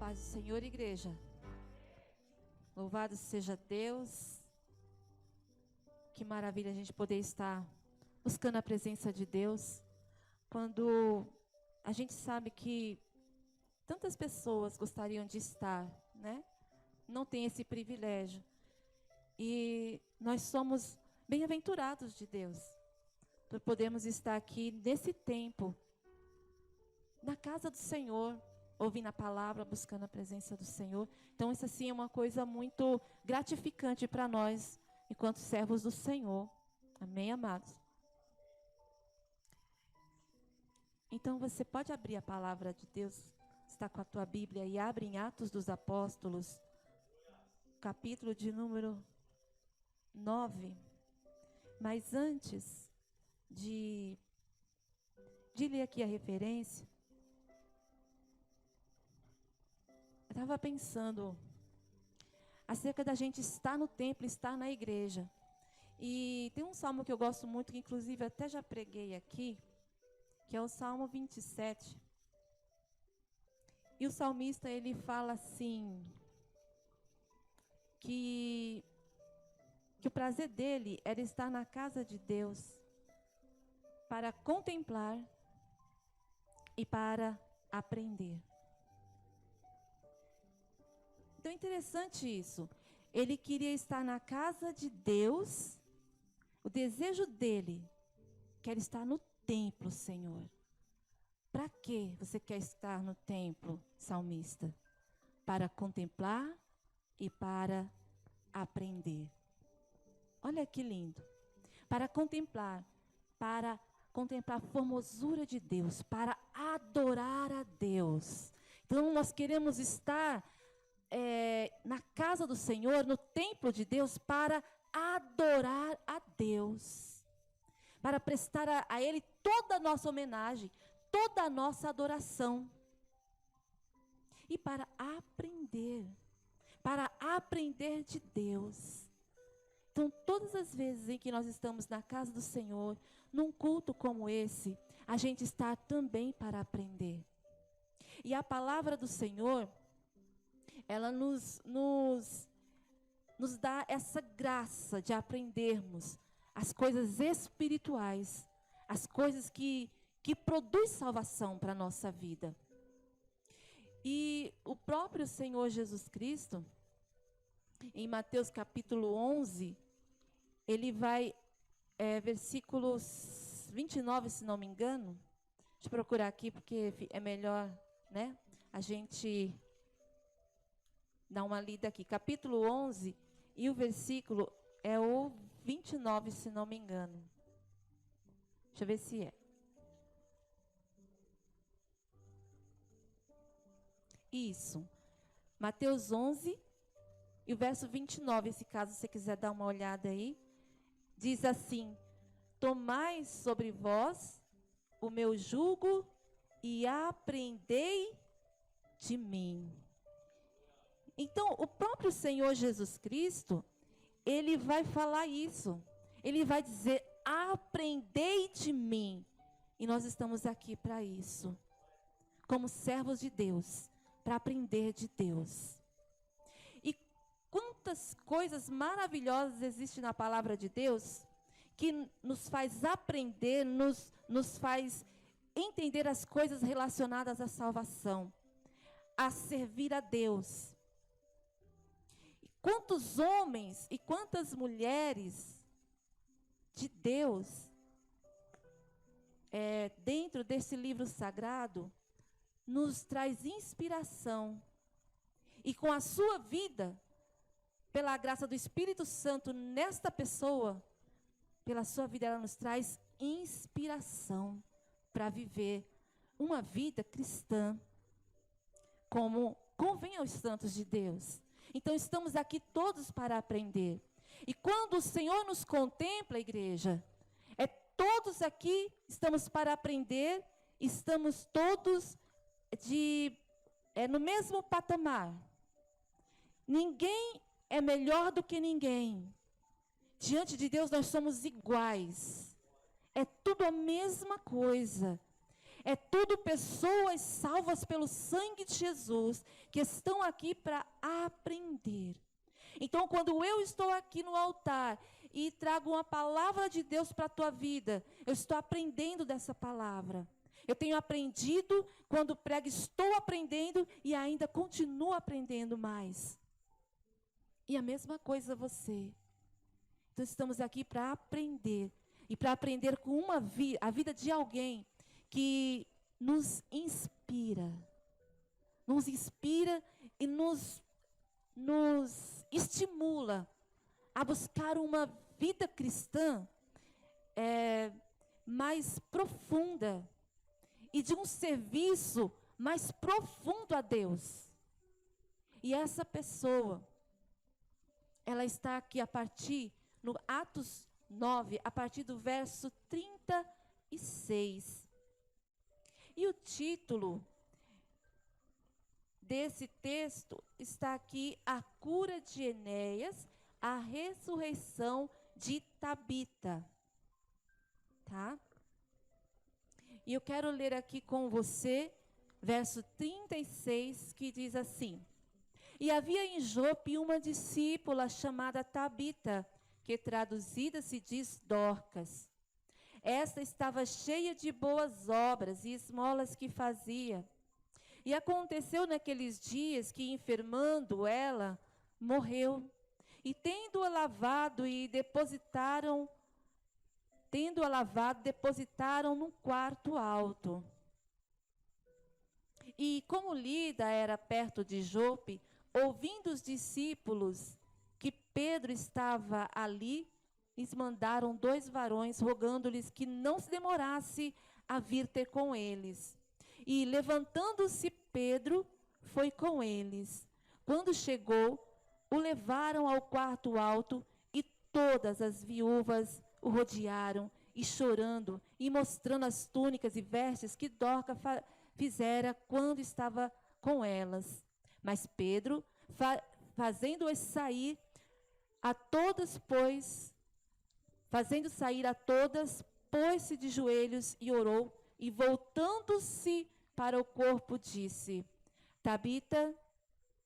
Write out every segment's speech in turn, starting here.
paz do Senhor, igreja. Louvado seja Deus. Que maravilha a gente poder estar buscando a presença de Deus. Quando a gente sabe que tantas pessoas gostariam de estar, né? Não tem esse privilégio. E nós somos bem-aventurados de Deus, por podermos estar aqui nesse tempo, na casa do Senhor, ouvindo a palavra, buscando a presença do Senhor. Então isso assim é uma coisa muito gratificante para nós, enquanto servos do Senhor. Amém, amados? Então você pode abrir a palavra de Deus, está com a tua Bíblia, e abre em Atos dos Apóstolos, capítulo de número 9. Mas antes de ler aqui a referência, eu estava pensando acerca da gente estar no templo, estar na igreja. E tem um salmo que eu gosto muito, que inclusive até já preguei aqui, que é o Salmo 27. E o salmista, ele fala assim, que o prazer dele era estar na casa de Deus para contemplar e para aprender. Então é interessante isso. Ele queria estar na casa de Deus. O desejo dele quer estar no templo, Senhor. Para que você quer estar no templo, salmista? Para contemplar e para aprender. Olha que lindo. Para contemplar a formosura de Deus, para adorar a Deus. Então nós queremos estar na casa do Senhor, no templo de Deus, para adorar a Deus, para prestar a Ele toda a nossa homenagem, toda a nossa adoração, e para aprender de Deus. Então, todas as vezes em que nós estamos na casa do Senhor, num culto como esse, a gente está também para aprender. E a palavra do Senhor, ela nos dá essa graça de aprendermos as coisas espirituais, as coisas que produzem salvação para a nossa vida. E o próprio Senhor Jesus Cristo, em Mateus capítulo 11, ele vai, versículos 29, se não me engano. Deixa eu procurar aqui, porque é melhor, né? A gente dar uma lida aqui. Capítulo 11, e o versículo é o 29, se não me engano. Deixa eu ver se é. Isso. Mateus 11, e o verso 29, se caso você quiser dar uma olhada aí. Diz assim: tomai sobre vós o meu jugo e aprendei de mim. Então, o próprio Senhor Jesus Cristo, ele vai falar isso. Ele vai dizer: aprendei de mim. E nós estamos aqui para isso, como servos de Deus, para aprender de Deus. E quantas coisas maravilhosas existem na palavra de Deus, que nos faz aprender, nos faz entender as coisas relacionadas à salvação, a servir a Deus. E quantos homens e quantas mulheres de Deus, dentro desse livro sagrado, nos traz inspiração. E com a sua vida, pela graça do Espírito Santo nesta pessoa, pela sua vida, ela nos traz inspiração para viver uma vida cristã, como convém aos santos de Deus. Então estamos aqui todos para aprender. E quando o Senhor nos contempla, igreja, todos aqui estamos para aprender, estamos todos no mesmo patamar. Ninguém é melhor do que ninguém. Diante de Deus nós somos iguais. É tudo a mesma coisa. É tudo pessoas salvas pelo sangue de Jesus, que estão aqui para aprender. Então, quando eu estou aqui no altar e trago uma palavra de Deus para a tua vida, eu estou aprendendo dessa palavra. Eu tenho aprendido, quando prego, estou aprendendo e ainda continuo aprendendo mais. E a mesma coisa você. Então, estamos aqui para aprender. E para aprender com a vida de alguém que nos inspira e nos estimula a buscar uma vida cristã mais profunda e de um serviço mais profundo a Deus. E essa pessoa, ela está aqui a partir, no Atos 9, a partir do verso 36. E o título desse texto está aqui: A cura de Enéas, a ressurreição de Tabita. Tá? E eu quero ler aqui com você, verso 36, que diz assim: E havia em Jope uma discípula chamada Tabita, que traduzida se diz Dorcas. Esta estava cheia de boas obras e esmolas que fazia. E aconteceu naqueles dias que, enfermando ela, morreu. E tendo-a lavado, depositaram num quarto alto. E como Lida era perto de Jope, ouvindo os discípulos que Pedro estava ali, lhes mandaram 2 varões, rogando-lhes que não se demorasse a vir ter com eles. E, levantando-se Pedro, foi com eles. Quando chegou, o levaram ao quarto alto, e todas as viúvas o rodearam, e chorando, e mostrando as túnicas e vestes que Dorcas fizera quando estava com elas. Mas Pedro, fazendo-as sair a todas, pôs-se de joelhos e orou, e voltando-se para o corpo, disse: Tabita,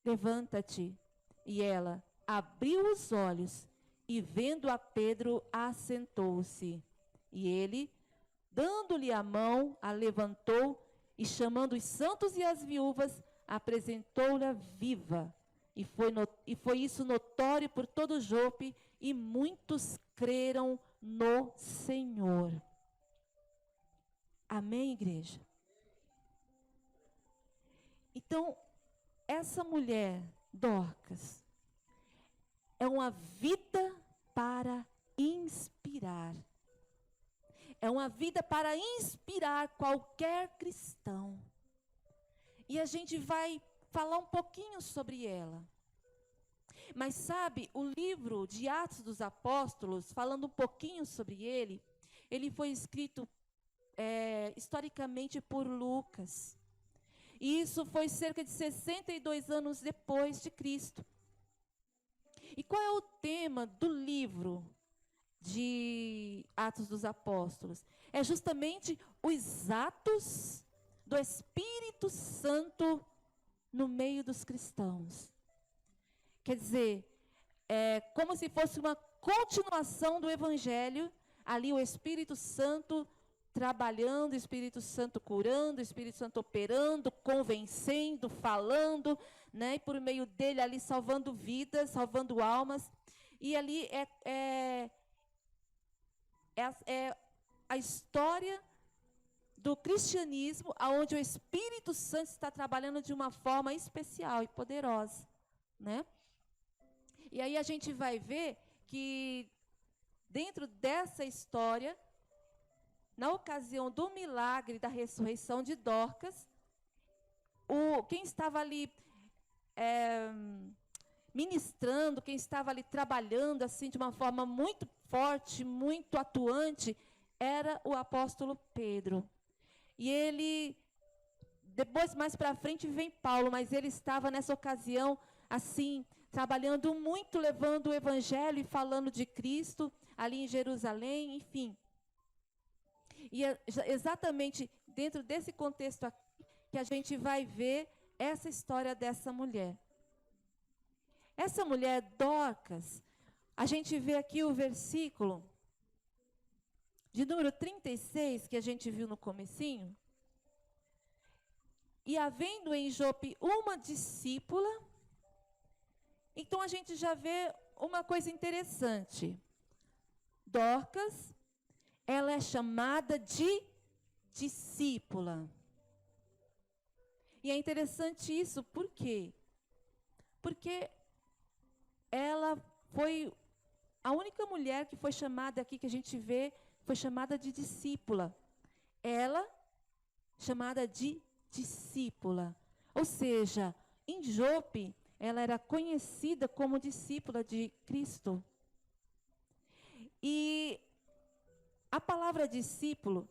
levanta-te. E ela abriu os olhos, e vendo a Pedro, assentou-se. E ele, dando-lhe a mão, a levantou, e chamando os santos e as viúvas, apresentou-lhe viva. E foi isso notório por todo Jope, e muitos creram no Senhor. Amém, igreja? Então, essa mulher, Dorcas, é uma vida para inspirar. É uma vida para inspirar qualquer cristão. E a gente vai falar um pouquinho sobre ela. Mas sabe, o livro de Atos dos Apóstolos, falando um pouquinho sobre ele foi escrito historicamente por Lucas. E isso foi cerca de 62 anos depois de Cristo. E qual é o tema do livro de Atos dos Apóstolos? É justamente os atos do Espírito Santo no meio dos cristãos. Quer dizer, é como se fosse uma continuação do Evangelho, ali o Espírito Santo trabalhando, o Espírito Santo curando, o Espírito Santo operando, convencendo, falando, né? E por meio dele ali salvando vidas, salvando almas. E ali é a história do cristianismo, onde o Espírito Santo está trabalhando de uma forma especial e poderosa, né? E aí a gente vai ver que dentro dessa história, na ocasião do milagre da ressurreição de Dorcas, quem estava ali ministrando, quem estava ali trabalhando assim de uma forma muito forte, muito atuante, era o apóstolo Pedro. E ele, depois mais para frente vem Paulo, mas ele estava nessa ocasião assim, trabalhando muito, levando o evangelho e falando de Cristo ali em Jerusalém, enfim. E exatamente dentro desse contexto aqui, que a gente vai ver essa história dessa mulher. Essa mulher, Dorcas, a gente vê aqui o versículo de número 36, que a gente viu no comecinho. E havendo em Jope uma discípula, então a gente já vê uma coisa interessante. Dorcas, ela é chamada de discípula. E é interessante isso, por quê? Porque ela foi a única mulher que foi chamada aqui, que a gente vê, foi chamada de discípula. Ela, chamada de discípula. Ou seja, em Jope, ela era conhecida como discípula de Cristo. E a palavra discípulo,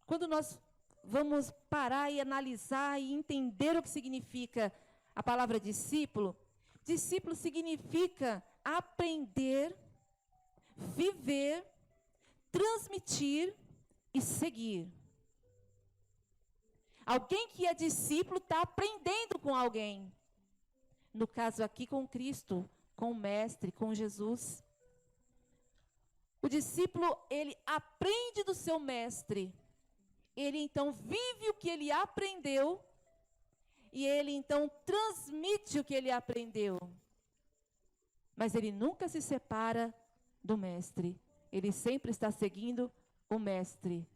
quando nós vamos parar e analisar e entender o que significa a palavra discípulo, discípulo significa aprender, viver, transmitir e seguir. Alguém que é discípulo está aprendendo com alguém. No caso aqui, com Cristo, com o Mestre, com Jesus. O discípulo, ele aprende do seu Mestre. Ele então vive o que ele aprendeu. E ele então transmite o que ele aprendeu. Mas ele nunca se separa do Mestre. Ele sempre está seguindo o Mestre.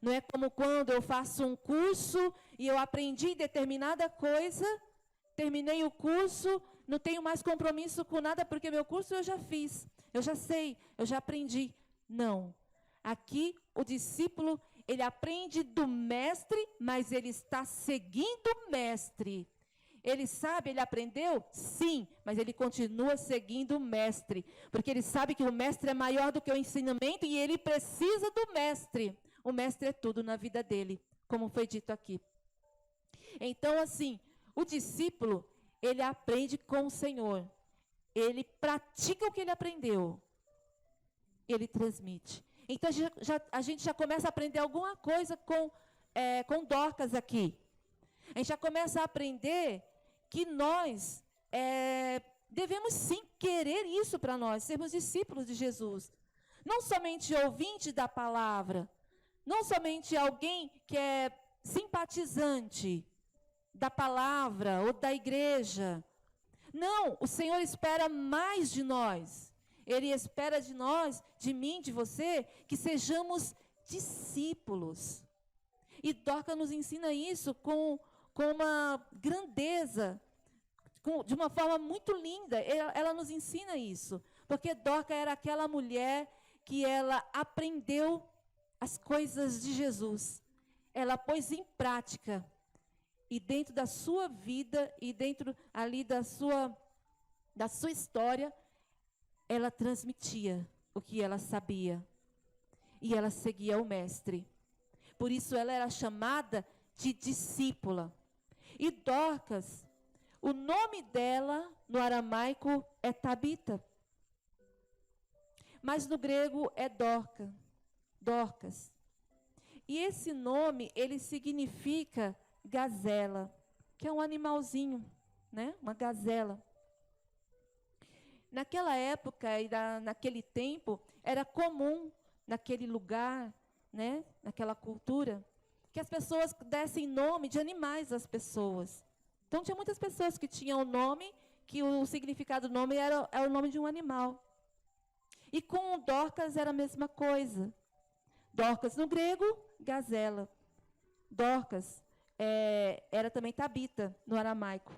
Não é como quando eu faço um curso e eu aprendi determinada coisa, terminei o curso, não tenho mais compromisso com nada, porque meu curso eu já fiz, eu já sei, eu já aprendi. Não. Aqui o discípulo, ele aprende do mestre, mas ele está seguindo o mestre. Ele sabe, ele aprendeu? Sim, mas ele continua seguindo o mestre, porque ele sabe que o mestre é maior do que o ensinamento e ele precisa do mestre. O mestre é tudo na vida dele, como foi dito aqui. Então, assim, o discípulo, ele aprende com o Senhor. Ele pratica o que ele aprendeu. Ele transmite. Então, a gente já começa a aprender alguma coisa com Dorcas aqui. A gente já começa a aprender que nós devemos sim querer isso para nós, sermos discípulos de Jesus. Não somente ouvinte da palavra, não somente alguém que é simpatizante da palavra ou da igreja. Não, o Senhor espera mais de nós. Ele espera de nós, de mim, de você, que sejamos discípulos. E Dorcas nos ensina isso com uma grandeza, de uma forma muito linda. Ela nos ensina isso. Porque Dorcas era aquela mulher que ela aprendeu as coisas de Jesus. Ela pôs em prática. E dentro da sua vida, e dentro ali da sua história, ela transmitia o que ela sabia. E ela seguia o mestre. Por isso ela era chamada de discípula. E Dorcas, o nome dela no aramaico é Tabita. Mas no grego é Dorcas. E esse nome, ele significa gazela, que é um animalzinho, né? Uma gazela. Naquela época e naquele tempo, era comum naquele lugar, né? Naquela cultura, que as pessoas dessem nome de animais às pessoas. Então, tinha muitas pessoas que tinham o nome, que o significado do nome era o nome de um animal. E com Dorcas era a mesma coisa. Dorcas no grego, gazela. Dorcas era também Tabita no aramaico.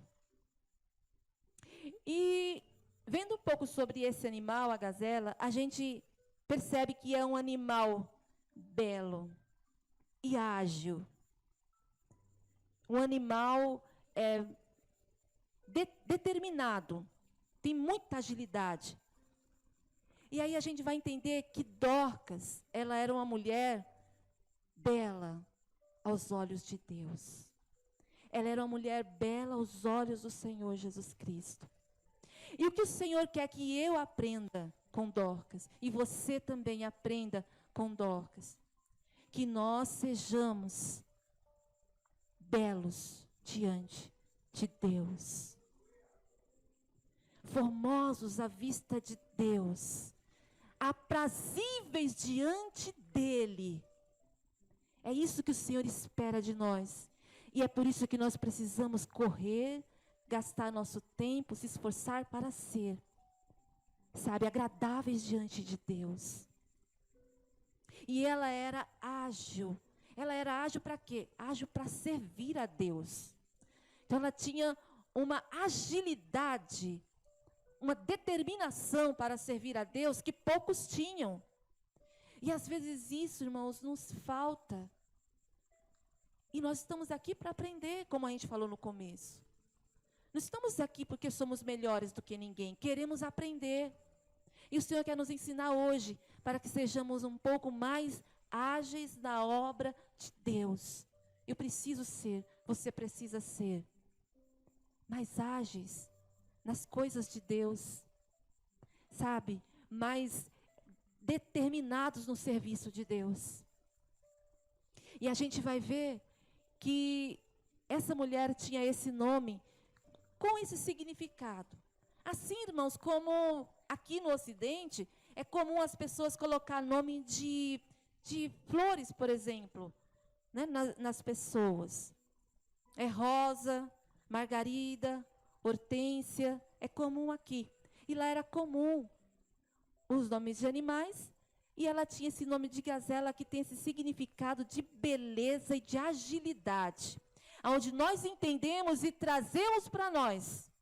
E vendo um pouco sobre esse animal, a gazela, a gente percebe que é um animal belo e ágil. Um animal determinado, tem muita agilidade. E aí a gente vai entender que Dorcas, ela era uma mulher bela aos olhos de Deus. Ela era uma mulher bela aos olhos do Senhor Jesus Cristo. E o que o Senhor quer que eu aprenda com Dorcas, e você também aprenda com Dorcas, que nós sejamos belos diante de Deus, formosos à vista de Deus, aprazíveis diante dEle. É isso que o Senhor espera de nós. E é por isso que nós precisamos correr, gastar nosso tempo, se esforçar para ser, agradáveis diante de Deus. E ela era ágil. Ela era ágil para quê? Ágil para servir a Deus. Então ela tinha uma agilidade, uma determinação para servir a Deus que poucos tinham. E às vezes isso, irmãos, nos falta. E nós estamos aqui para aprender, como a gente falou no começo. Não estamos aqui porque somos melhores do que ninguém. Queremos aprender. E o Senhor quer nos ensinar hoje, para que sejamos um pouco mais ágeis na obra de Deus. Eu preciso ser, você precisa ser mais ágeis nas coisas de Deus, mais determinados no serviço de Deus. E a gente vai ver que essa mulher tinha esse nome com esse significado. Assim, irmãos, como aqui no Ocidente, é comum as pessoas colocar nome de flores, por exemplo, né, nas pessoas. É Rosa, Margarida, Hortência, é comum aqui. E lá era comum os nomes de animais, e ela tinha esse nome de gazela que tem esse significado de beleza e de agilidade, onde nós entendemos e trazemos para nós,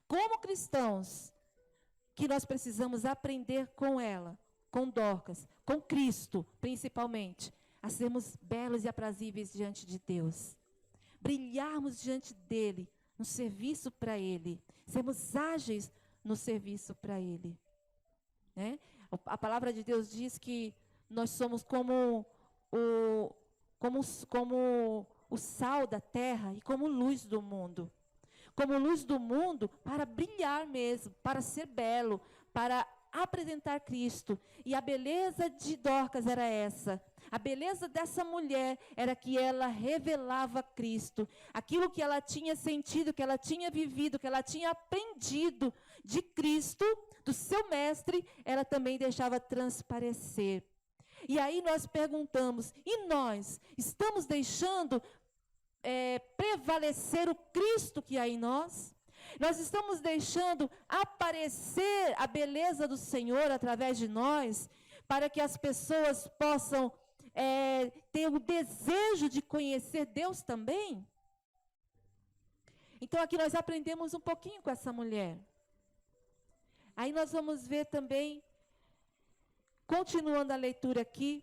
como cristãos, que nós precisamos aprender com ela, com Dorcas, com Cristo, principalmente, a sermos belos e aprazíveis diante de Deus. Brilharmos diante dEle, no serviço para Ele. Sermos ágeis no serviço para Ele. Né? A palavra de Deus diz que nós somos como o sal da terra e como luz do mundo. Como luz do mundo para brilhar mesmo, para ser belo, para apresentar Cristo. E a beleza de Dorcas era essa. A beleza dessa mulher era que ela revelava Cristo. Aquilo que ela tinha sentido, que ela tinha vivido, que ela tinha aprendido de Cristo, do seu mestre, ela também deixava transparecer. E aí nós perguntamos, e nós estamos deixando prevalecer o Cristo que há em nós? Nós estamos deixando aparecer a beleza do Senhor através de nós, para que as pessoas possam ter o desejo de conhecer Deus também? Então aqui nós aprendemos um pouquinho com essa mulher. Aí nós vamos ver também, continuando a leitura aqui,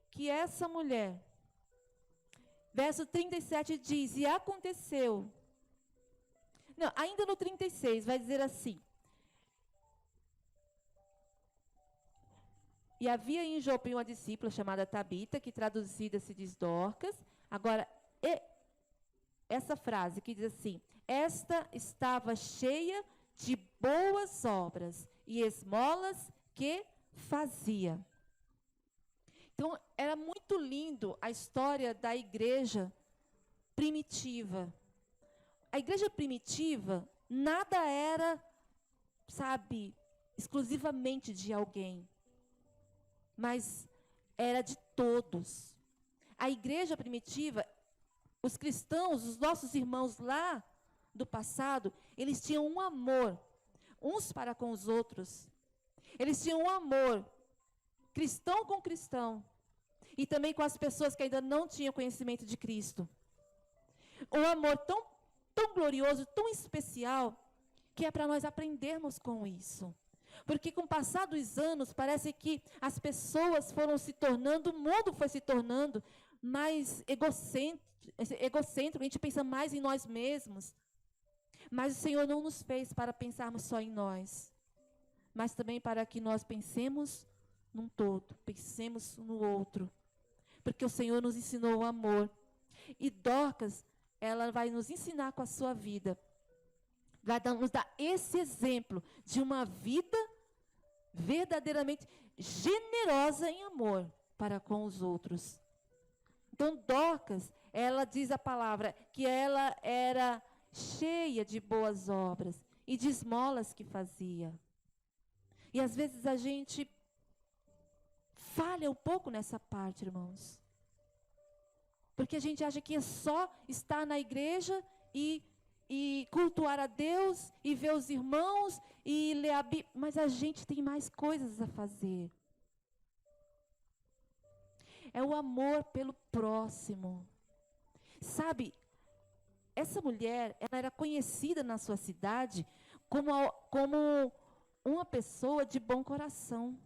que essa mulher, verso 37 diz, e aconteceu. Não, ainda no 36, vai dizer assim. E havia em Jope uma discípula chamada Tabita, que traduzida se diz Dorcas. Agora, essa frase que diz assim, esta estava cheia de boas obras e esmolas que fazia. Então, era muito lindo a história da igreja primitiva. A igreja primitiva, nada era, exclusivamente de alguém, mas era de todos. A igreja primitiva, os cristãos, os nossos irmãos lá do passado, eles tinham um amor, uns para com os outros. Eles tinham um amor, cristão com cristão, e também com as pessoas que ainda não tinham conhecimento de Cristo. Um amor tão glorioso, tão especial, que é para nós aprendermos com isso. Porque com o passar dos anos, parece que as pessoas foram se tornando, o mundo foi se tornando mais egocêntrico, a gente pensa mais em nós mesmos. Mas o Senhor não nos fez para pensarmos só em nós, mas também para que nós pensemos num todo, pensemos no outro. Porque o Senhor nos ensinou o amor. E Dorcas, ela vai nos ensinar com a sua vida, vai nos dar esse exemplo de uma vida verdadeiramente generosa em amor. para com os outros. Então, Dorcas, ela diz a palavra que ela era cheia de boas obras e de esmolas que fazia. E às vezes a gente falha um pouco nessa parte, irmãos. Porque a gente acha que é só estar na igreja e cultuar a Deus, e ver os irmãos, e ler a Bíblia. Mas a gente tem mais coisas a fazer. É o amor pelo próximo. Sabe, essa mulher, ela era conhecida na sua cidade como uma pessoa de bom coração.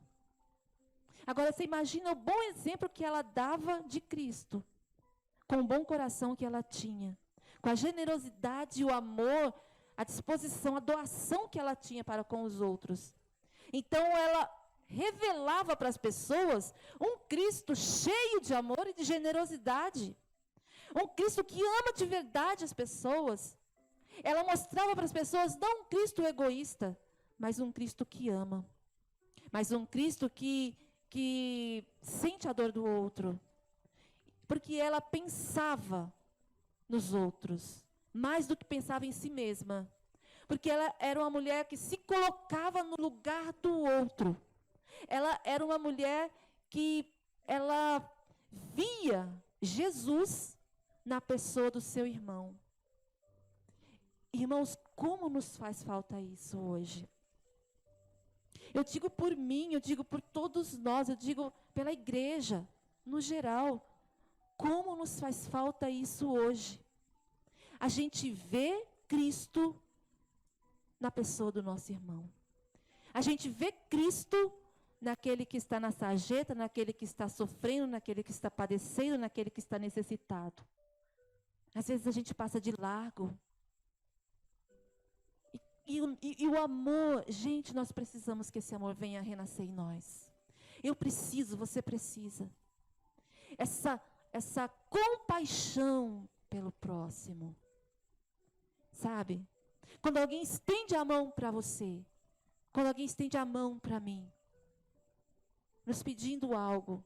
Agora, você imagina o bom exemplo que ela dava de Cristo, com o bom coração que ela tinha, com a generosidade, o amor, a disposição, a doação que ela tinha para com os outros. Então, ela revelava para as pessoas um Cristo cheio de amor e de generosidade. Um Cristo que ama de verdade as pessoas. Ela mostrava para as pessoas não um Cristo egoísta, mas um Cristo que ama. Mas um Cristo que sente a dor do outro. Porque ela pensava nos outros, mais do que pensava em si mesma. Porque ela era uma mulher que se colocava no lugar do outro. Ela era uma mulher que ela via Jesus na pessoa do seu irmão. Irmãos, como nos faz falta isso hoje? Eu digo por mim, eu digo por todos nós, eu digo pela igreja, no geral. Como nos faz falta isso hoje? A gente vê Cristo na pessoa do nosso irmão. A gente vê Cristo naquele que está na sarjeta, naquele que está sofrendo, naquele que está padecendo, naquele que está necessitado. Às vezes a gente passa de largo. E o amor, gente, nós precisamos que esse amor venha a renascer em nós. Eu preciso, você precisa. Essa compaixão pelo próximo. Sabe? Quando alguém estende a mão para você, quando alguém estende a mão para mim, nos pedindo algo,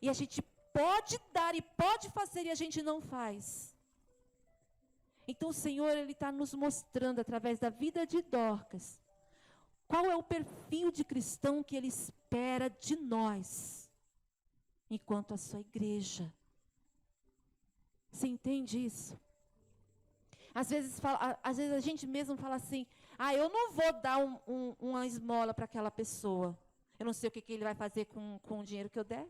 e a gente pode dar e pode fazer e a gente não faz. Então o Senhor, Ele está nos mostrando através da vida de Dorcas, qual é o perfil de cristão que Ele espera de nós, enquanto a sua igreja. Você entende isso? Às vezes a gente mesmo fala assim, eu não vou dar uma esmola para aquela pessoa. Eu não sei o que ele vai fazer com o dinheiro que eu der.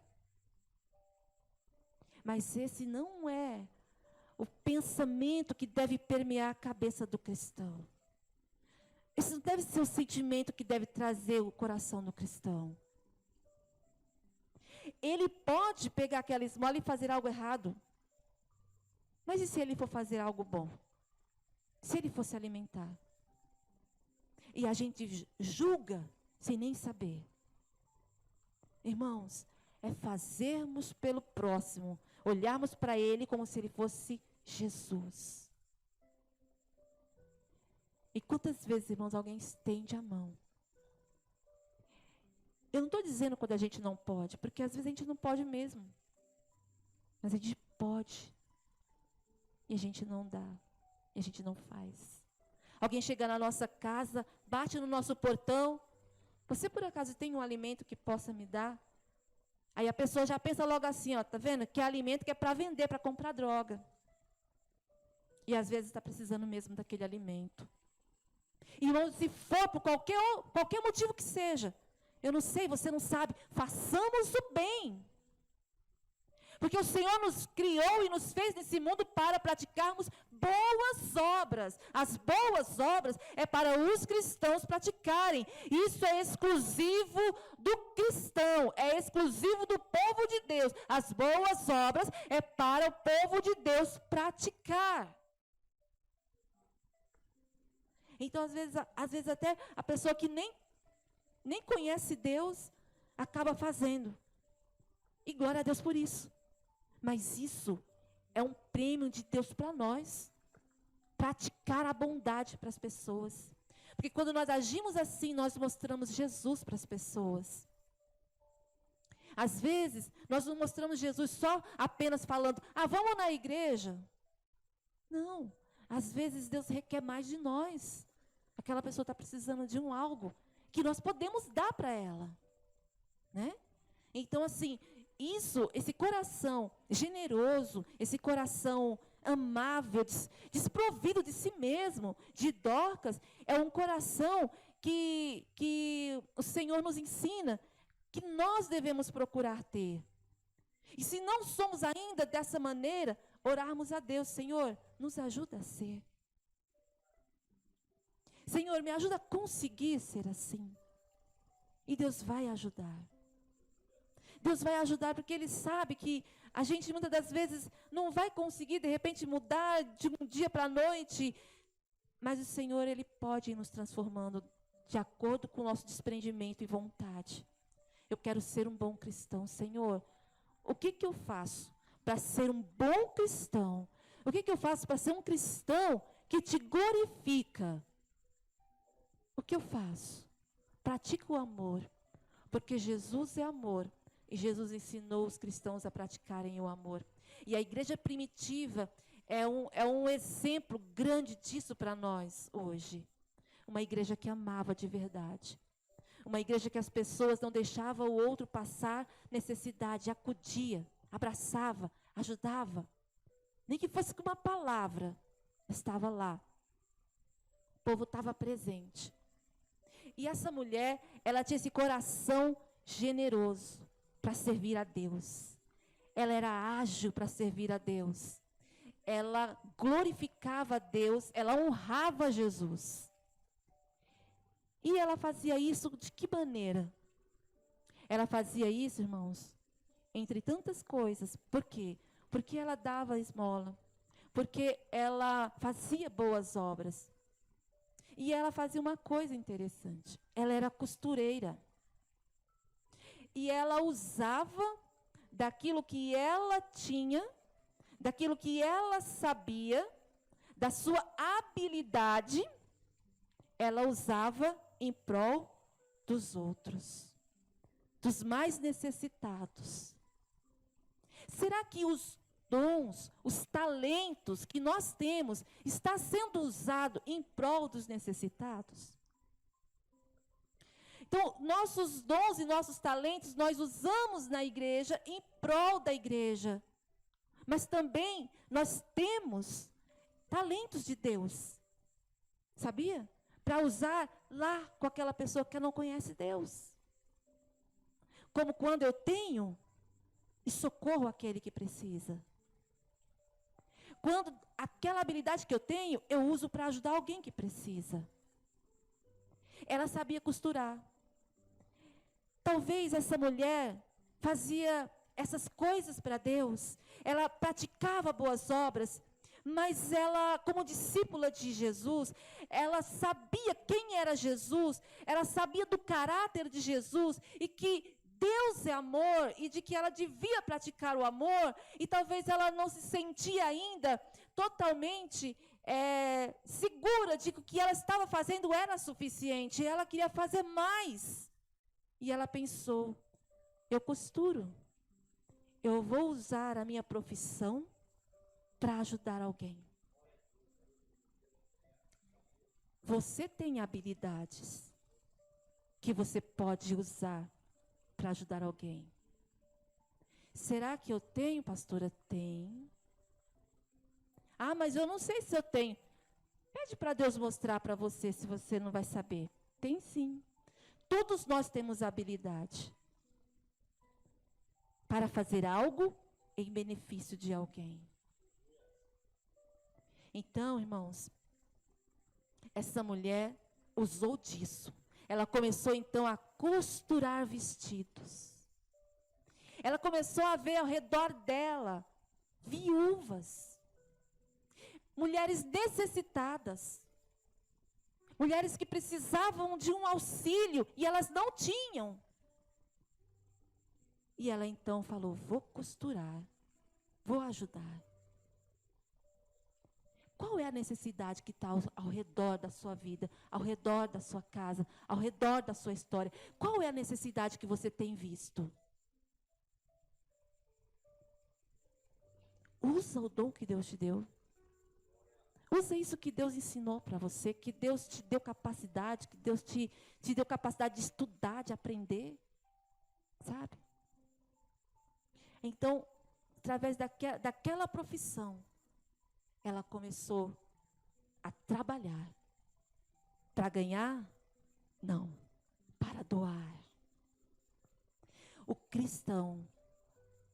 Mas esse não é o pensamento que deve permear a cabeça do cristão. Esse não deve ser o sentimento que deve trazer o coração do cristão. Ele pode pegar aquela esmola e fazer algo errado. Mas e se ele for fazer algo bom? Se ele for se alimentar? E a gente julga sem nem saber. Irmãos, é fazermos pelo próximo, olharmos para ele como se ele fosse Jesus. E quantas vezes, irmãos, alguém estende a mão? Eu não estou dizendo quando a gente não pode, porque às vezes a gente não pode mesmo. Mas a gente pode. E a gente não dá. E a gente não faz. Alguém chega na nossa casa, bate no nosso portão. Você por acaso tem um alimento que possa me dar? Aí a pessoa já pensa logo assim, tá vendo? Que é alimento que é para vender, para comprar droga. E às vezes está precisando mesmo daquele alimento. Irmão, se for por qualquer motivo que seja, eu não sei, você não sabe, façamos o bem. Porque o Senhor nos criou e nos fez nesse mundo para praticarmos boas obras. As boas obras é para os cristãos praticarem. Isso é exclusivo do cristão, é exclusivo do povo de Deus. As boas obras é para o povo de Deus praticar. Então, às vezes até a pessoa que nem conhece Deus acaba fazendo. E glória a Deus por isso. Mas isso é um prêmio de Deus para nós. Praticar a bondade para as pessoas. Porque quando nós agimos assim, nós mostramos Jesus para as pessoas. Às vezes, nós não mostramos Jesus só apenas falando, vamos na igreja. Não, às vezes Deus requer mais de nós. Aquela pessoa está precisando de algo que nós podemos dar para ela, né? Então, assim, esse coração generoso, esse coração amável, desprovido de si mesmo, de Dorcas, é um coração que o Senhor nos ensina que nós devemos procurar ter. E se não somos ainda dessa maneira, orarmos a Deus, Senhor, nos ajuda a ser. Senhor, me ajuda a conseguir ser assim. E Deus vai ajudar. Deus vai ajudar porque Ele sabe que a gente muitas das vezes não vai conseguir de repente mudar de um dia para a noite. Mas o Senhor, Ele pode ir nos transformando de acordo com o nosso desprendimento e vontade. Eu quero ser um bom cristão, Senhor. O que eu faço para ser um bom cristão? O que eu faço para ser um cristão que te glorifica? O que eu faço? Pratico o amor, porque Jesus é amor. E Jesus ensinou os cristãos a praticarem o amor. E a igreja primitiva é um exemplo grande disso para nós hoje. Uma igreja que amava de verdade. Uma igreja que as pessoas não deixavam o outro passar necessidade, acudia, abraçava, ajudava. Nem que fosse com uma palavra, estava lá. O povo estava presente. E essa mulher, ela tinha esse coração generoso para servir a Deus. Ela era ágil para servir a Deus. Ela glorificava a Deus, ela honrava Jesus. E ela fazia isso de que maneira? Ela fazia isso, irmãos, entre tantas coisas. Por quê? Porque ela dava esmola. Porque ela fazia boas obras. E ela fazia uma coisa interessante. Ela era costureira. E ela usava daquilo que ela tinha, daquilo que ela sabia, da sua habilidade, ela usava em prol dos outros, dos mais necessitados. Será que os dons, os talentos que nós temos, está sendo usado em prol dos necessitados? Então, nossos dons e nossos talentos, nós usamos na igreja, em prol da igreja. Mas também, nós temos talentos de Deus. Sabia? Para usar lá com aquela pessoa que não conhece Deus. Como quando eu tenho e socorro aquele que precisa. Quando aquela habilidade que eu tenho, eu uso para ajudar alguém que precisa. Ela sabia costurar. Talvez essa mulher fazia essas coisas para Deus. Ela praticava boas obras. Mas ela, como discípula de Jesus, ela sabia quem era Jesus, ela sabia do caráter de Jesus e que Deus é amor e de que ela devia praticar o amor, e talvez ela não se sentia ainda totalmente segura de que o que ela estava fazendo era suficiente, ela queria fazer mais. E ela pensou, eu costuro, eu vou usar a minha profissão para ajudar alguém. Você tem habilidades que você pode usar para ajudar alguém. Será que eu tenho, pastora? Tenho. Mas eu não sei se eu tenho. Pede para Deus mostrar para você, se você não vai saber. Tem sim. Todos nós temos habilidade para fazer algo em benefício de alguém. Então, irmãos, essa mulher usou disso. Ela começou então a costurar vestidos. Ela começou a ver ao redor dela viúvas, mulheres necessitadas, mulheres que precisavam de um auxílio e elas não tinham. E ela então falou, vou costurar, vou ajudar. Qual é a necessidade que está ao redor da sua vida, ao redor da sua casa, ao redor da sua história? Qual é a necessidade que você tem visto? Usa o dom que Deus te deu. Usa isso que Deus ensinou para você, que Deus te deu capacidade, que Deus te deu capacidade de estudar, de aprender. Sabe? Então, através daquela profissão, ela começou a trabalhar. Para ganhar? Não. Para doar. O cristão,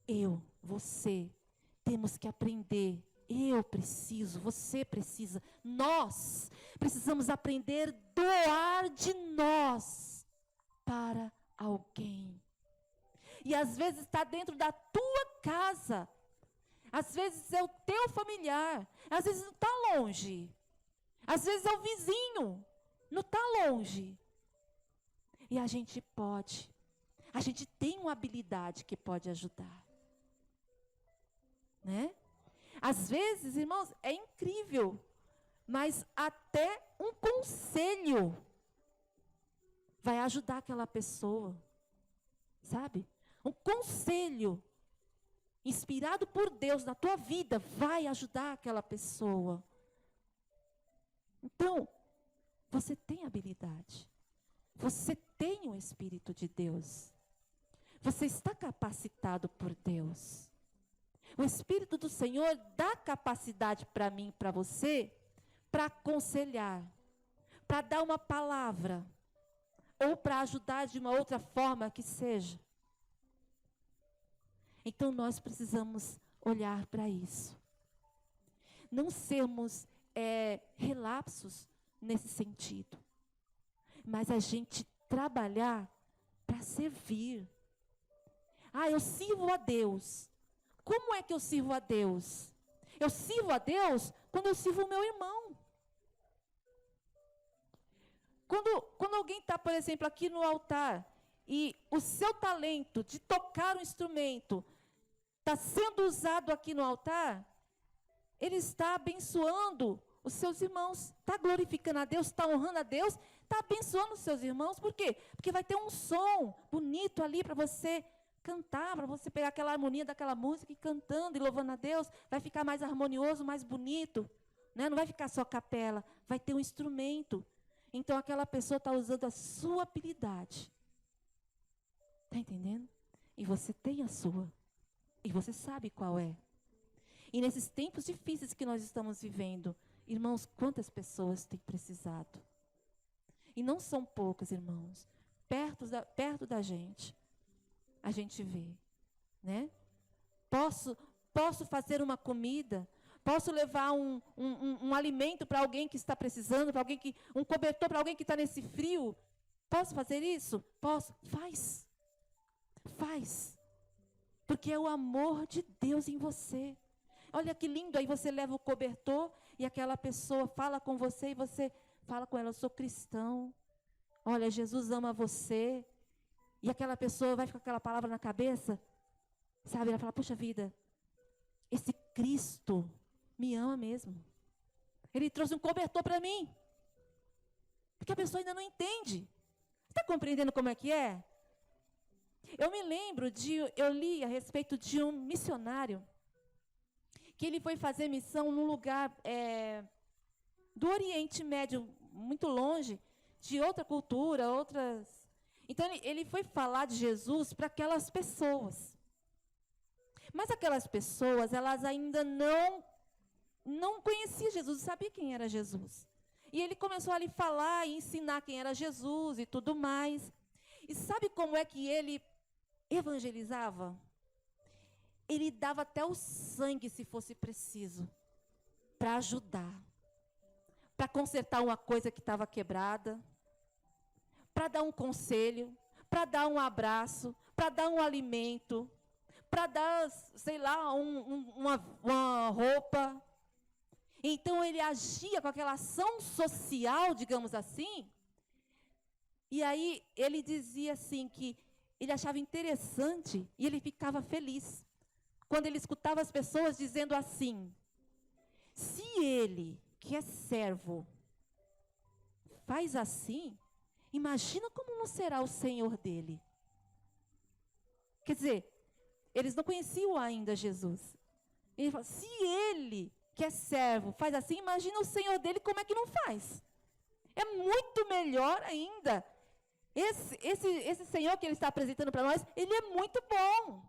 eu, você, temos que aprender. Eu preciso, você precisa, nós precisamos aprender a doar de nós para alguém. E às vezes está dentro da tua casa, às vezes é o teu familiar, às vezes não está longe, às vezes é o vizinho, não está longe. E a gente tem uma habilidade que pode ajudar. Né? Às vezes, irmãos, é incrível, mas até um conselho vai ajudar aquela pessoa, sabe? Um conselho inspirado por Deus na tua vida vai ajudar aquela pessoa. Então, você tem habilidade, você tem o Espírito de Deus, você está capacitado por Deus. O Espírito do Senhor dá capacidade para mim, para você, para aconselhar, para dar uma palavra, ou para ajudar de uma outra forma que seja. Então nós precisamos olhar para isso. Não sermos relapsos nesse sentido, mas a gente trabalhar para servir. Eu sirvo a Deus. Como é que eu sirvo a Deus? Eu sirvo a Deus quando eu sirvo o meu irmão. Quando alguém está, por exemplo, aqui no altar, e o seu talento de tocar um instrumento está sendo usado aqui no altar, ele está abençoando os seus irmãos, está glorificando a Deus, está honrando a Deus, está abençoando os seus irmãos. Por quê? Porque vai ter um som bonito ali para você cantar, para você pegar aquela harmonia daquela música e cantando e louvando a Deus, vai ficar mais harmonioso, mais bonito, né? Não vai ficar só capela, vai ter um instrumento. Então aquela pessoa está usando a sua habilidade. Está entendendo? E você tem a sua. E você sabe qual é. E nesses tempos difíceis que nós estamos vivendo, irmãos, quantas pessoas têm precisado? E não são poucas, irmãos. Perto da gente. A gente vê, né? Posso fazer uma comida, posso levar um alimento para alguém que está precisando, para alguém um cobertor para alguém que está nesse frio. Posso fazer isso? Posso. Faz. Porque é o amor de Deus em você. Olha que lindo, aí você leva o cobertor e aquela pessoa fala com você e você fala com ela, eu sou cristão. Olha, Jesus ama você. E aquela pessoa vai ficar com aquela palavra na cabeça, sabe? Ela fala, puxa vida, esse Cristo me ama mesmo. Ele trouxe um cobertor para mim. Porque a pessoa ainda não entende. Está compreendendo como é que é? Eu me lembro eu li a respeito de um missionário, que ele foi fazer missão num lugar do Oriente Médio, muito longe, de outra cultura, Então, ele foi falar de Jesus para aquelas pessoas. Mas aquelas pessoas, elas ainda não conheciam Jesus, não sabiam quem era Jesus. E ele começou a lhe falar e ensinar quem era Jesus e tudo mais. E sabe como é que ele evangelizava? Ele dava até o sangue, se fosse preciso, para ajudar. Para consertar uma coisa que estava quebrada. Para dar um conselho, para dar um abraço, para dar um alimento, para dar, sei lá, uma roupa. Então, ele agia com aquela ação social, digamos assim. E aí, ele dizia assim, que ele achava interessante e ele ficava feliz quando ele escutava as pessoas dizendo assim, se ele, que é servo, faz assim, imagina como não será o Senhor dele. Quer dizer, eles não conheciam ainda Jesus. Ele fala, se ele, que é servo, faz assim, imagina o senhor dele como é que não faz. É muito melhor ainda. Esse senhor que ele está apresentando para nós, ele é muito bom.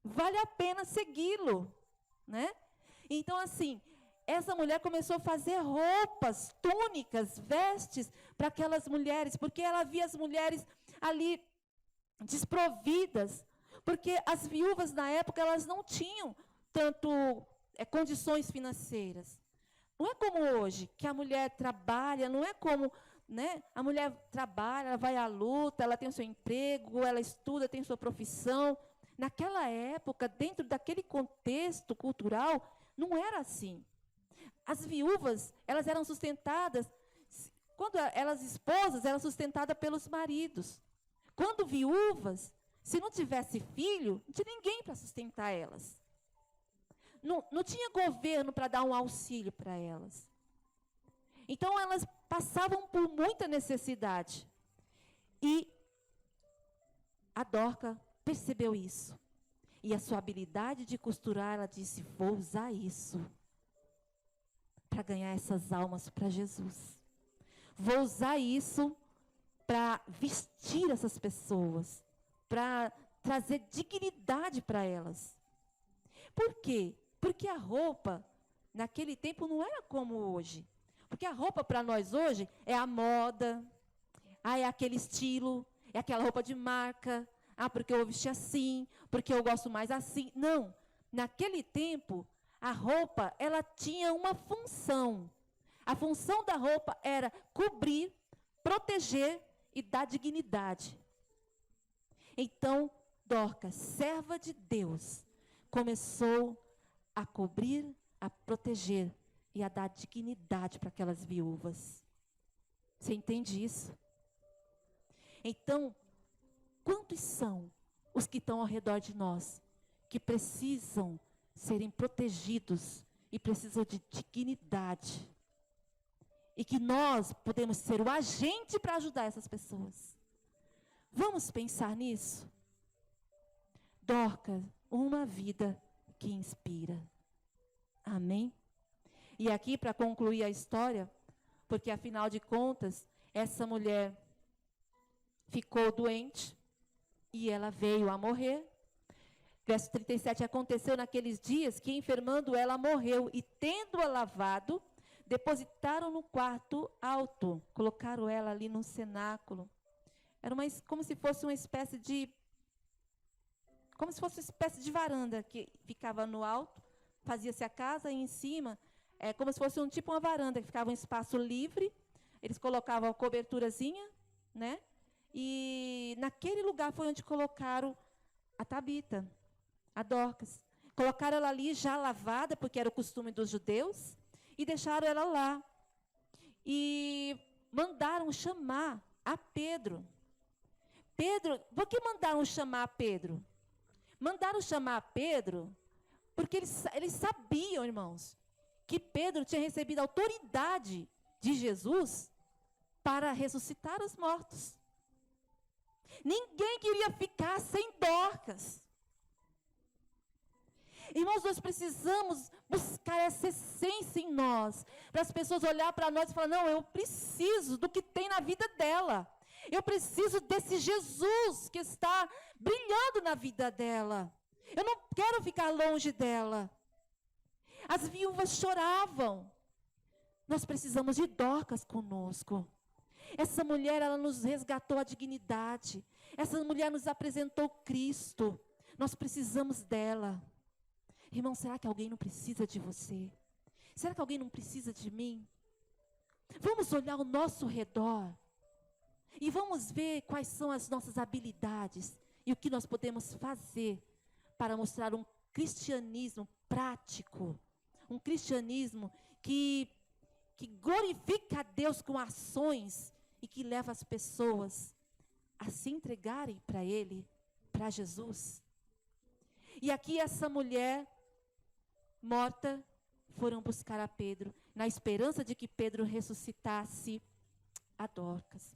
Vale a pena segui-lo, né? Então, assim, essa mulher começou a fazer roupas, túnicas, vestes para aquelas mulheres, porque ela via as mulheres ali desprovidas, porque as viúvas na época, elas não tinham tanto condições financeiras. Não é como hoje, que a mulher trabalha, não é como, né? A mulher trabalha, ela vai à luta, ela tem o seu emprego, ela estuda, tem sua profissão. Naquela época, dentro daquele contexto cultural, não era assim. As viúvas, elas eram sustentadas, quando elas esposas, eram sustentadas pelos maridos. Quando viúvas, se não tivesse filho, não tinha ninguém para sustentar elas. Não tinha governo para dar um auxílio para elas. Então, elas passavam por muita necessidade. E a Dorca percebeu isso. E a sua habilidade de costurar, ela disse, vou usar isso para ganhar essas almas para Jesus. Vou usar isso para vestir essas pessoas, para trazer dignidade para elas. Por quê? Porque a roupa, naquele tempo, não era como hoje. Porque a roupa para nós hoje é a moda, é aquele estilo, é aquela roupa de marca, porque eu vou vestir assim, porque eu gosto mais assim. Não, naquele tempo, a roupa, ela tinha uma função. A função da roupa era cobrir, proteger e dar dignidade. Então, Dorcas, serva de Deus, começou a cobrir, a proteger e a dar dignidade para aquelas viúvas. Você entende isso? Então, quantos são os que estão ao redor de nós, que precisam serem protegidos e precisam de dignidade? E que nós podemos ser o agente para ajudar essas pessoas. Vamos pensar nisso? Dorcas, uma vida que inspira. Amém? E aqui, para concluir a história, porque afinal de contas, essa mulher ficou doente e ela veio a morrer. Verso 37, aconteceu naqueles dias que, enfermando ela, morreu, e tendo-a lavado, depositaram no quarto alto, colocaram ela ali num cenáculo. Era como se fosse uma espécie de varanda que ficava no alto, fazia-se a casa, e em cima, como se fosse tipo uma varanda, que ficava um espaço livre, eles colocavam a coberturazinha, né? E naquele lugar foi onde colocaram a Tabita, a Dorcas. Colocaram ela ali já lavada, porque era o costume dos judeus, e deixaram ela lá. E mandaram chamar a Pedro. Por que mandaram chamar Pedro? Mandaram chamar Pedro porque eles sabiam, irmãos, que Pedro tinha recebido a autoridade de Jesus para ressuscitar os mortos. Ninguém queria ficar sem Dorcas. Irmãos, nós precisamos buscar essa essência em nós, para as pessoas olhar para nós e falar, não, eu preciso do que tem na vida dela. Eu preciso desse Jesus que está brilhando na vida dela. Eu não quero ficar longe dela. As viúvas choravam. Nós precisamos de Dorcas conosco. Essa mulher, ela nos resgatou a dignidade. Essa mulher nos apresentou Cristo. Nós precisamos dela. Irmão, será que alguém não precisa de você? Será que alguém não precisa de mim? Vamos olhar ao nosso redor e vamos ver quais são as nossas habilidades e o que nós podemos fazer para mostrar um cristianismo prático, um cristianismo que glorifica a Deus com ações e que leva as pessoas a se entregarem para Ele, para Jesus. E aqui essa mulher morta foram buscar a Pedro, na esperança de que Pedro ressuscitasse a Dorcas.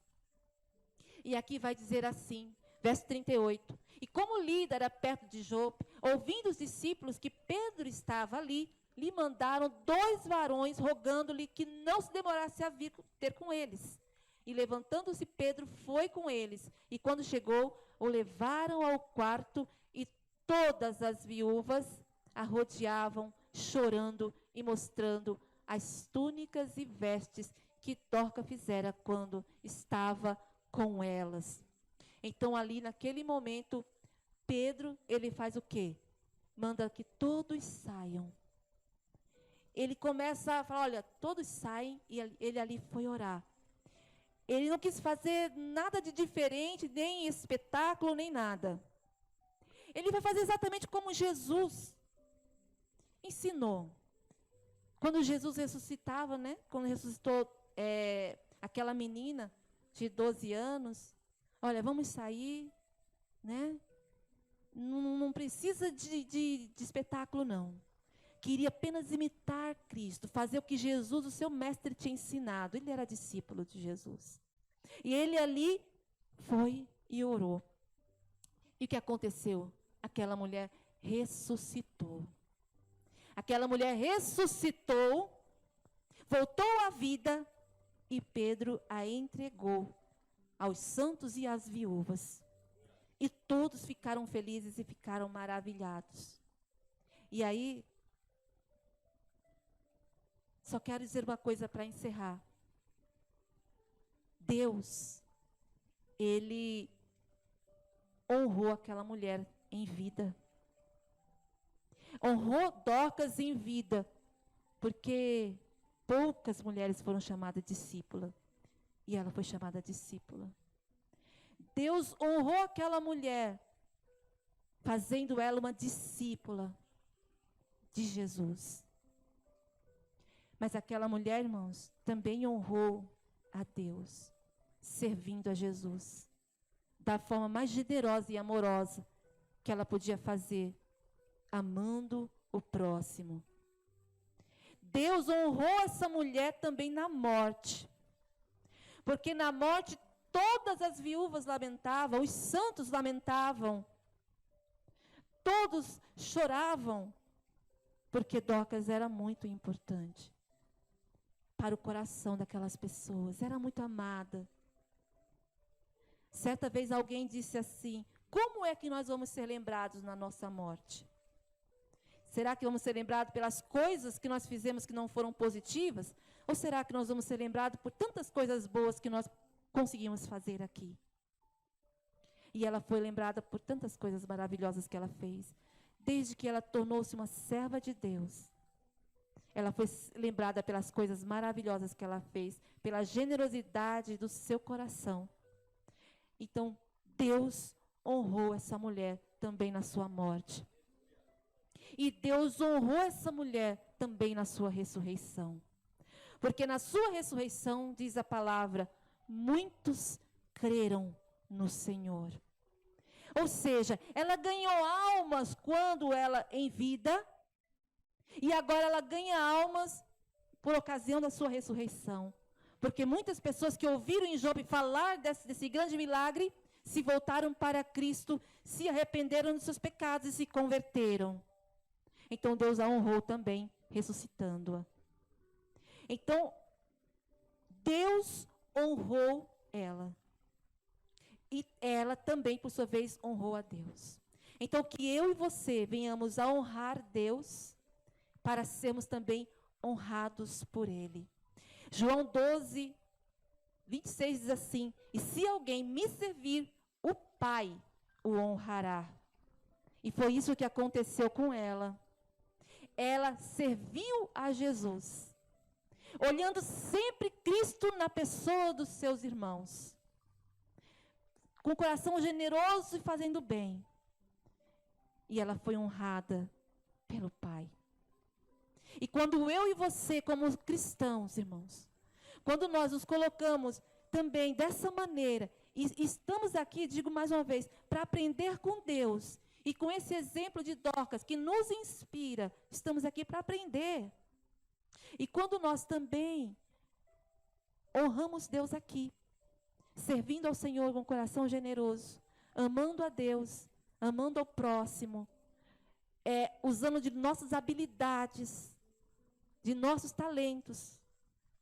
E aqui vai dizer assim, verso 38, E como Lida era perto de Jope, ouvindo os discípulos que Pedro estava ali, lhe mandaram 2 varões, rogando-lhe que não se demorasse a vir ter com eles. E levantando-se Pedro, foi com eles. E quando chegou, o levaram ao quarto, e todas as viúvas a rodeavam, chorando e mostrando as túnicas e vestes que Dorcas fizera quando estava com elas. Então, ali naquele momento, Pedro, ele faz o quê? Manda que todos saiam. Ele começa a falar, olha, todos saem, e ele ali foi orar. Ele não quis fazer nada de diferente, nem espetáculo, nem nada. Ele vai fazer exatamente como Jesus ensinou. Quando Jesus ressuscitava, né? Quando ressuscitou aquela menina de 12 anos, olha, vamos sair, né? Não precisa de espetáculo, não. Queria apenas imitar Cristo, fazer o que Jesus, o seu mestre, tinha ensinado. Ele era discípulo de Jesus. E ele ali foi e orou. E o que aconteceu? Aquela mulher ressuscitou. Aquela mulher ressuscitou, voltou à vida, e Pedro a entregou aos santos e às viúvas. E todos ficaram felizes e ficaram maravilhados. E aí, só quero dizer uma coisa para encerrar. Deus, Ele honrou aquela mulher em vida. Honrou Dorcas em vida, porque poucas mulheres foram chamadas discípula. E ela foi chamada discípula. Deus honrou aquela mulher, fazendo ela uma discípula de Jesus. Mas aquela mulher, irmãos, também honrou a Deus, servindo a Jesus, da forma mais generosa e amorosa que ela podia fazer, amando o próximo. Deus honrou essa mulher também na morte, porque na morte todas as viúvas lamentavam, os santos lamentavam, todos choravam, porque Dorcas era muito importante para o coração daquelas pessoas, era muito amada. Certa vez alguém disse assim, como é que nós vamos ser lembrados na nossa morte? Será que vamos ser lembrados pelas coisas que nós fizemos que não foram positivas? Ou será que nós vamos ser lembrados por tantas coisas boas que nós conseguimos fazer aqui? E ela foi lembrada por tantas coisas maravilhosas que ela fez. Desde que ela tornou-se uma serva de Deus, ela foi lembrada pelas coisas maravilhosas que ela fez, pela generosidade do seu coração. Então, Deus honrou essa mulher também na sua morte. E Deus honrou essa mulher também na sua ressurreição. Porque na sua ressurreição, diz a palavra, muitos creram no Senhor. Ou seja, ela ganhou almas quando ela em vida, e agora ela ganha almas por ocasião da sua ressurreição. Porque muitas pessoas que ouviram em Jobe falar desse grande milagre, se voltaram para Cristo, se arrependeram dos seus pecados e se converteram. Então Deus a honrou também, ressuscitando-a. Então, Deus honrou ela. E ela também, por sua vez, honrou a Deus. Então, que eu e você venhamos a honrar Deus, para sermos também honrados por Ele. João 12, 26 diz assim, e se alguém me servir, o Pai o honrará. E foi isso que aconteceu com ela. Ela serviu a Jesus, olhando sempre Cristo na pessoa dos seus irmãos, com o coração generoso e fazendo bem. E ela foi honrada pelo Pai. E quando eu e você, como cristãos, irmãos, quando nós nos colocamos também dessa maneira, e estamos aqui, digo mais uma vez, para aprender com Deus, e com esse exemplo de Dorcas, que nos inspira, estamos aqui para aprender. E quando nós também honramos Deus aqui, servindo ao Senhor com um coração generoso, amando a Deus, amando ao próximo, usando de nossas habilidades, de nossos talentos,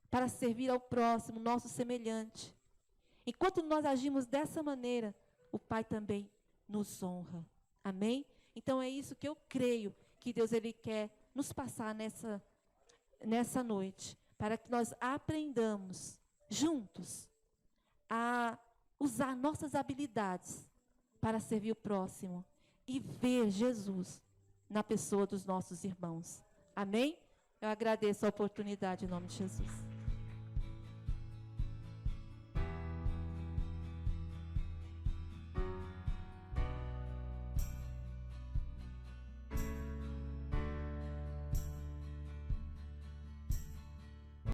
para servir ao próximo, nosso semelhante. Enquanto nós agimos dessa maneira, o Pai também nos honra. Amém? Então é isso que eu creio que Deus ele quer nos passar nessa noite, para que nós aprendamos juntos a usar nossas habilidades para servir o próximo e ver Jesus na pessoa dos nossos irmãos. Amém? Eu agradeço a oportunidade em nome de Jesus.